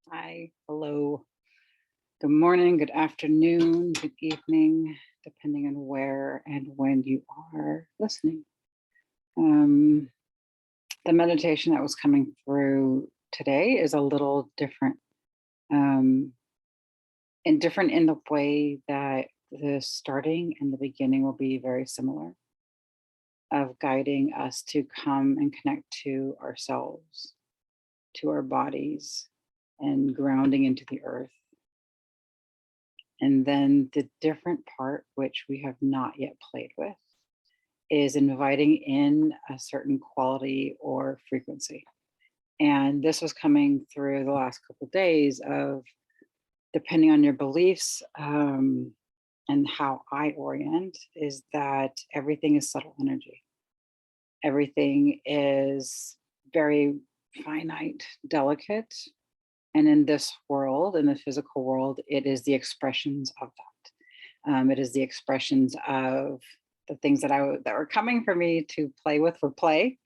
Hi, hello, good morning, good afternoon, good evening, depending on where and when you are listening. Um, the meditation that was coming through today is a little different, um, and different in the way that the starting and the beginning will be very similar, of guiding us to come and connect to ourselves, to our bodies, and grounding into the earth. And then the different part, which we have not yet played with, is inviting in a certain quality or frequency. And this was coming through the last couple of days of, depending on your beliefs, and how I orient, is that everything is subtle energy. Everything is very finite, delicate. And in this world, in the physical world, it is the expressions of that. It is the expressions of the things that were coming for me to play with for play,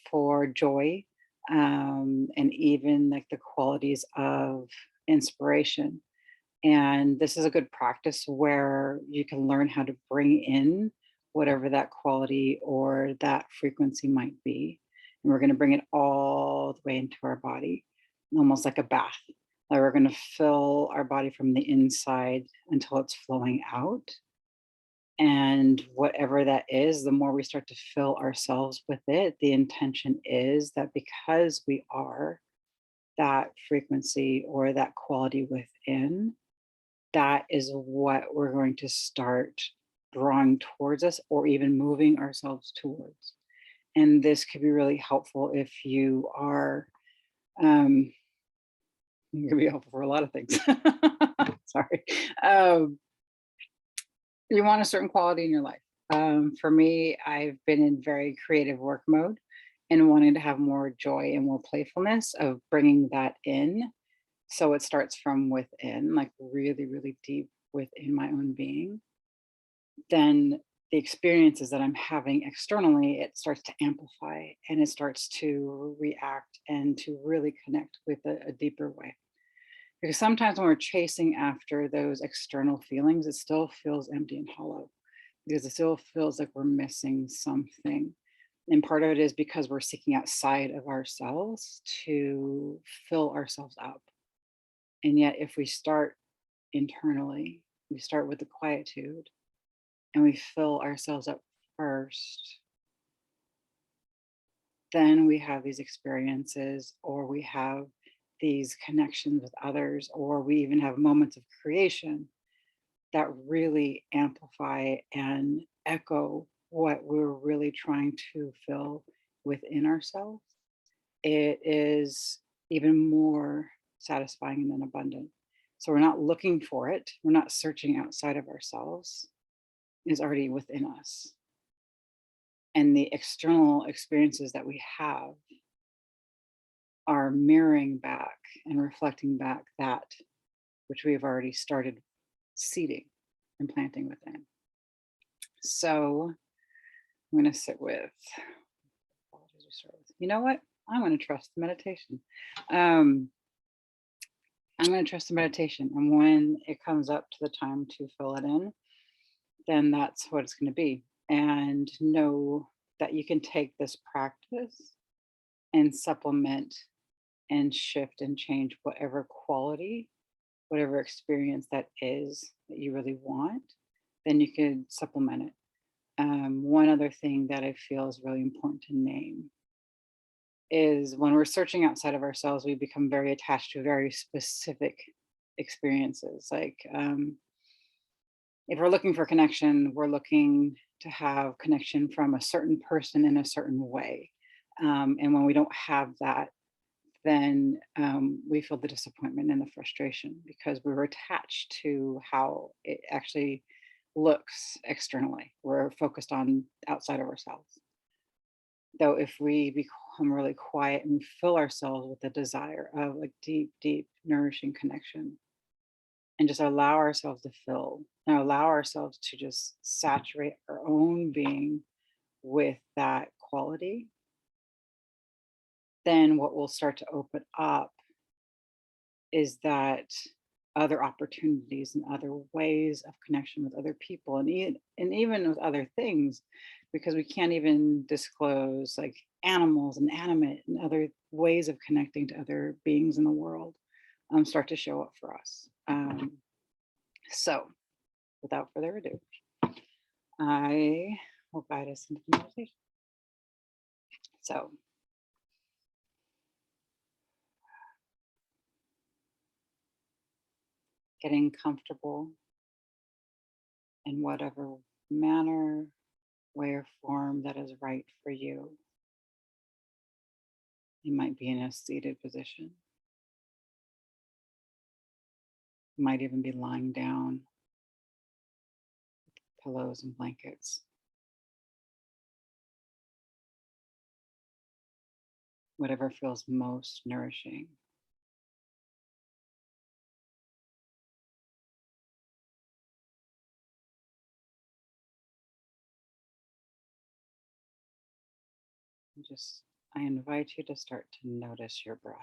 for joy, and even like the qualities of inspiration. And this is a good practice where you can learn how to bring in whatever that quality or that frequency might be. And we're going to bring it all the way into our body, almost like a bath. Like we're going to fill our body from the inside until it's flowing out. And whatever that is, the more we start to fill ourselves with it, the intention is that because we are that frequency or that quality within, that is what we're going to start drawing towards us or even moving ourselves towards. And this could be really helpful if you are, um, it could be helpful for a lot of things. Sorry. Um, you want a certain quality in your life. For me, I've been in very creative work mode and wanting to have more joy and more playfulness of bringing that in. So it starts from within, like really, really deep within my own being. Then the experiences that I'm having externally, it starts to amplify and it starts to react and to really connect with a deeper way. Because sometimes when we're chasing after those external feelings, it still feels empty and hollow because it still feels like we're missing something. And part of it is because we're seeking outside of ourselves to fill ourselves up. And yet, if we start internally, we start with the quietude and we fill ourselves up first, then we have these experiences or we have these connections with others, or we even have moments of creation that really amplify and echo what we're really trying to fill within ourselves. It is even more satisfying and abundant. So we're not looking for it, we're not searching outside of ourselves, it's already within us. And the external experiences that we have are mirroring back and reflecting back that which we have already started seeding and planting within. So I'm going to sit with, you know what? I'm going to trust the meditation. Um, I'm going to trust the meditation. And when it comes up to the time to fill it in, then that's what it's going to be. And know that you can take this practice and supplement and shift and change whatever quality, whatever experience that is that you really want, then you could supplement it. One other thing that I feel is really important to name is when we're searching outside of ourselves, we become very attached to very specific experiences. Like if we're looking for connection, we're looking to have connection from a certain person in a certain way. And when we don't have that, then we feel the disappointment and the frustration because we were attached to how it actually looks externally. We're focused on outside of ourselves. Though if we become really quiet and we fill ourselves with the desire of like deep, deep, nourishing connection and just allow ourselves to fill and allow ourselves to just saturate our own being with that quality, then what will start to open up is that other opportunities and other ways of connection with other people and even with other things, because we can't even disclose like animals and animate and other ways of connecting to other beings in the world start to show up for us. So without further ado, I will guide us into the meditation. So getting comfortable in whatever manner, way, or form that is right for you. You might be in a seated position. You might even be lying down, pillows and blankets. Whatever feels most nourishing. I invite you to start to notice your breath.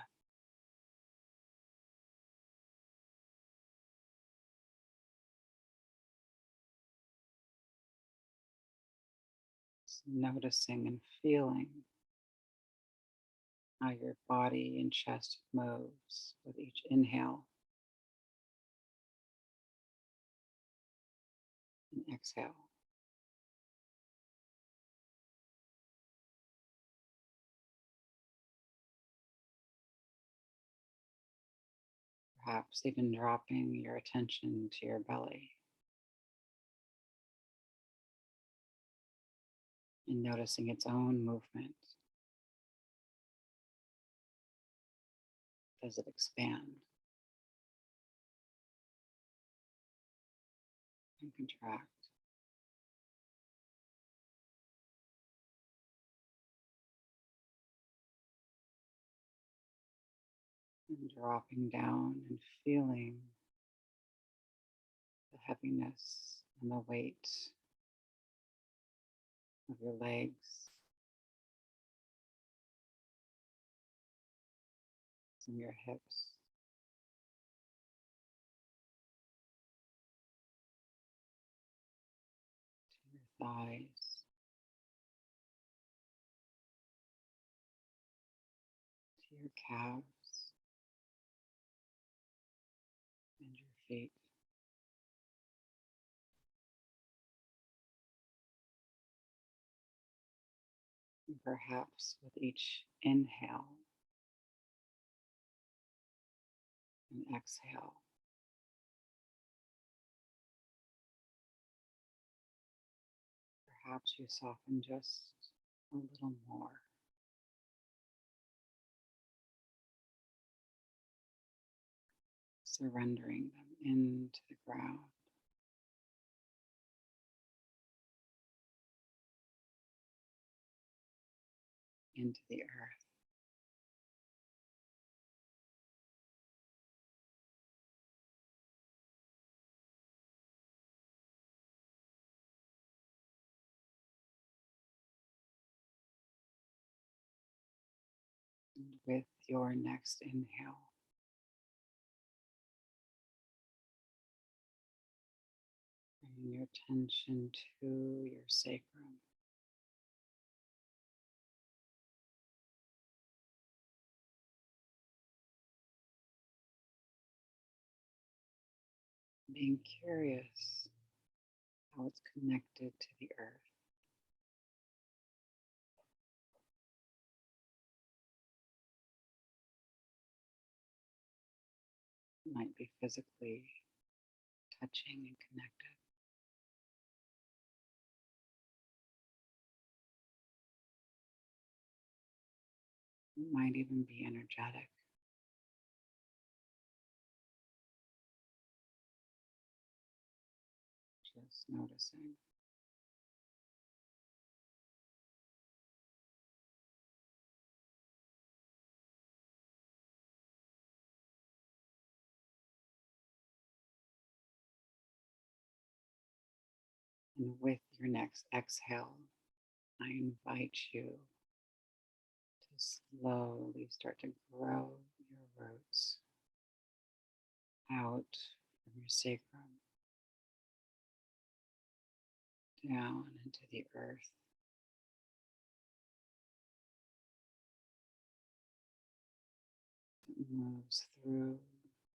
Just noticing and feeling how your body and chest moves with each inhale and exhale. Perhaps even dropping your attention to your belly and noticing its own movement. Does it expand and contract? And dropping down and feeling the heaviness and the weight of your legs and your hips. To your thighs, to your calves and your feet. And perhaps with each inhale and exhale, perhaps you soften just a little more. Surrendering them into the ground. Into the earth. And with your next inhale, bring your attention to your sacrum. Being curious how it's connected to the earth. It might be physically touching and connected. It might even be energetic. Just noticing. And with your next exhale, I invite you to slowly start to grow your roots out from your sacrum, down into the earth. It moves through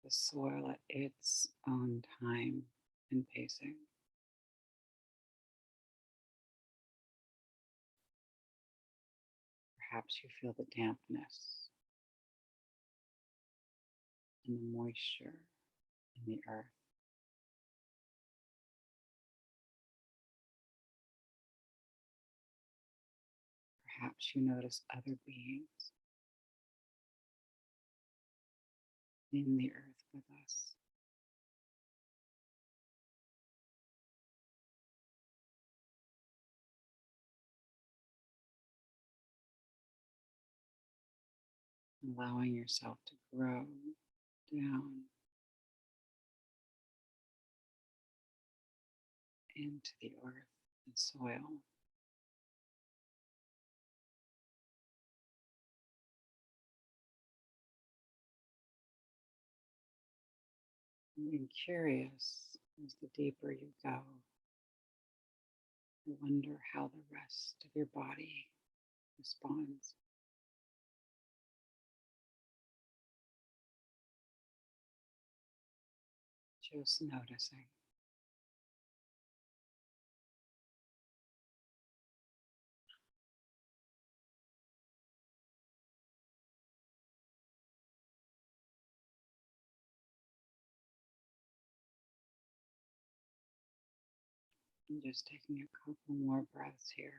the soil at its own time and pacing. Perhaps you feel the dampness and the moisture in the earth. Perhaps you notice other beings in the earth with us. Allowing yourself to grow down into the earth and soil. And being curious as the deeper you go, you wonder how the rest of your body responds. Just noticing. And just taking a couple more breaths here.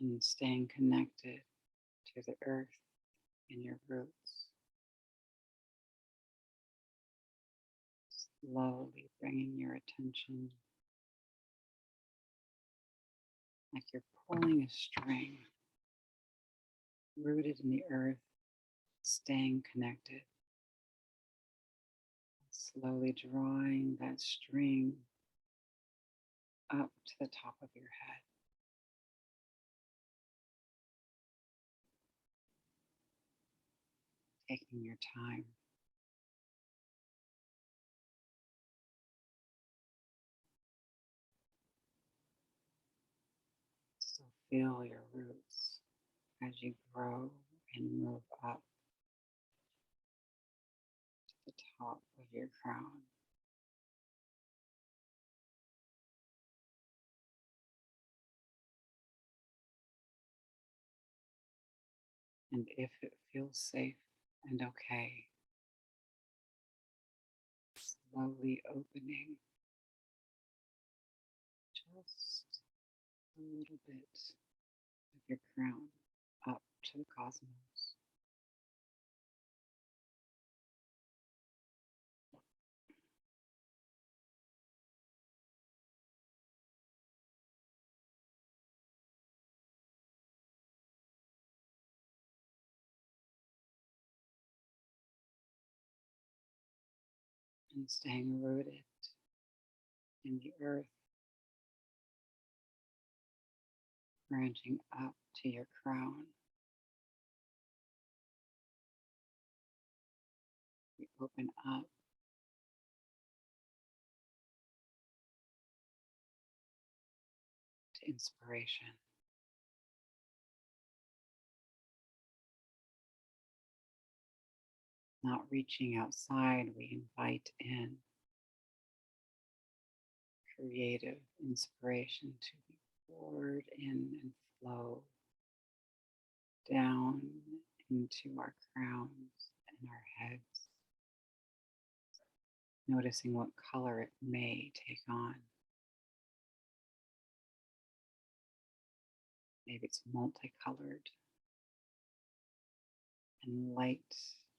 And staying connected to the earth and your roots. Slowly bringing your attention like you're pulling a string, rooted in the earth, staying connected. Slowly drawing that string up to the top of your head. Taking your time. So feel your roots as you grow and move up to the top of your crown. And if it feels safe and okay, slowly opening just a little bit of your crown up to the cosmos. And staying rooted in the earth, branching up to your crown. We open up to inspiration. Not reaching outside, we invite in creative inspiration to be poured in and flow down into our crowns and our heads, noticing what color it may take on. Maybe it's multicolored and light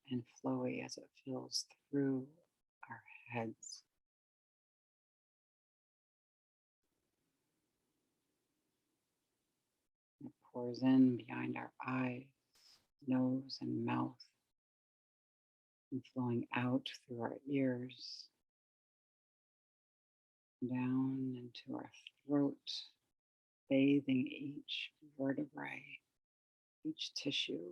and flowy as it fills through our heads. It pours in behind our eyes, nose, and mouth, and flowing out through our ears down into our throat, bathing each vertebrae, each tissue,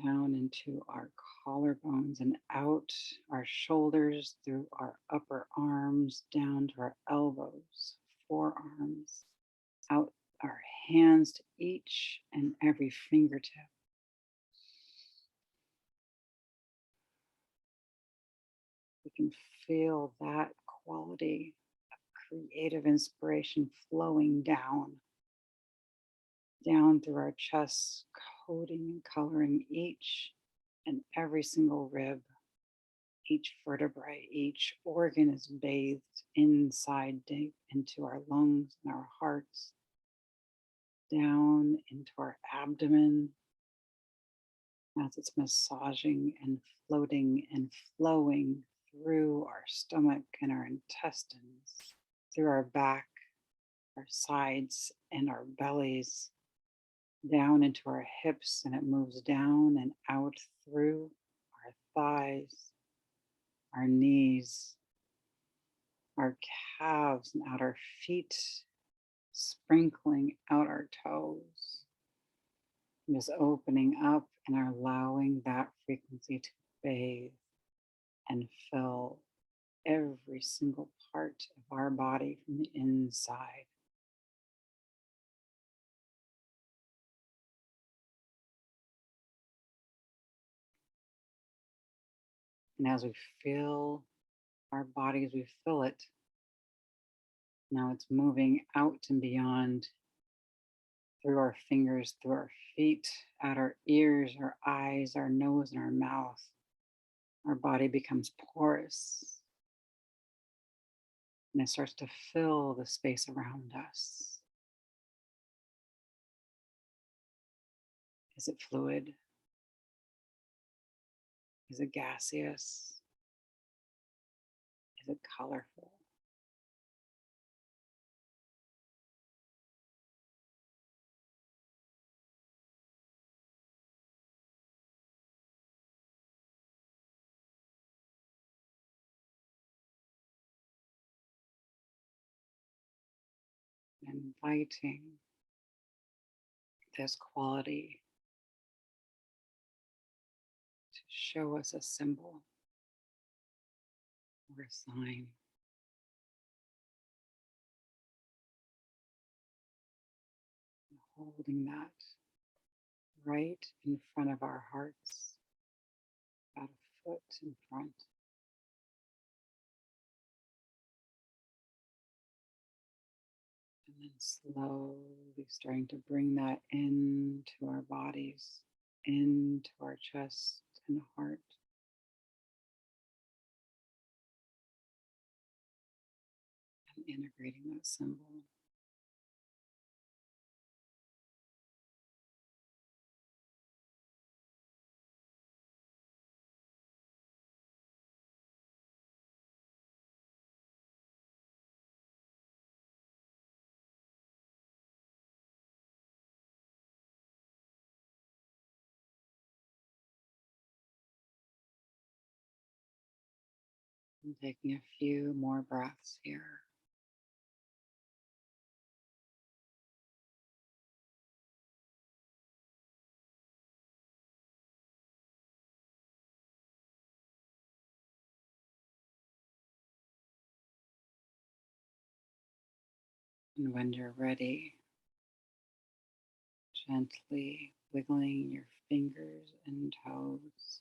down into our collarbones and out our shoulders through our upper arms, down to our elbows, forearms, out our hands to each and every fingertip. We can feel that quality of creative inspiration flowing down through our chest, coating and coloring each and every single rib. Each vertebrae, each organ is bathed inside deep into our lungs and our hearts, down into our abdomen as it's massaging and floating and flowing through our stomach and our intestines, through our back, our sides, and our bellies, down into our hips, and it moves down and out through our thighs, our knees, our calves, and out our feet, sprinkling out our toes, and just opening up and allowing that frequency to bathe and fill every single part of our body from the inside. And as we feel our bodies, we feel it. Now it's moving out and beyond, through our fingers, through our feet, out our ears, our eyes, our nose, and our mouth. Our body becomes porous, and it starts to fill the space around us. Is it fluid? Is it gaseous? Is it colorful? Inviting this quality to show us a symbol or a sign. Holding that right in front of our hearts, about a foot in front. And then slowly starting to bring that into our bodies, into our chest and heart. And integrating that symbol. And taking a few more breaths here. And when you're ready, gently wiggling your fingers and toes.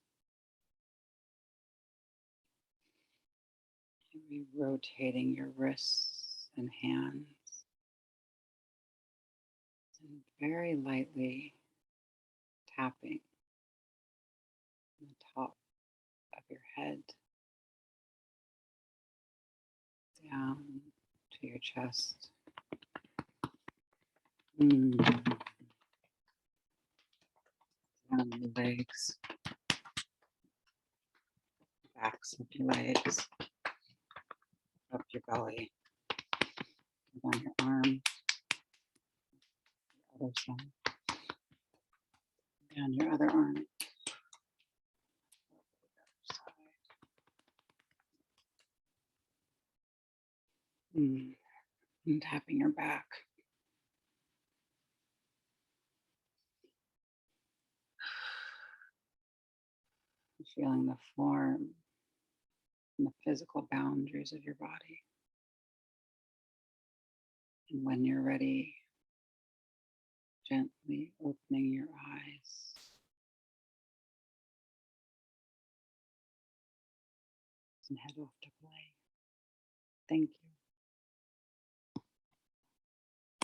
Maybe rotating your wrists and hands. And very lightly tapping on the top of your head, down to your chest. Down the legs, backs of your legs, up your belly, down your arm, the other side, down your other arm, Mm, and tapping your back, feeling the form and the physical boundaries of your body. And when you're ready, gently opening your eyes and head off to play. Thank you.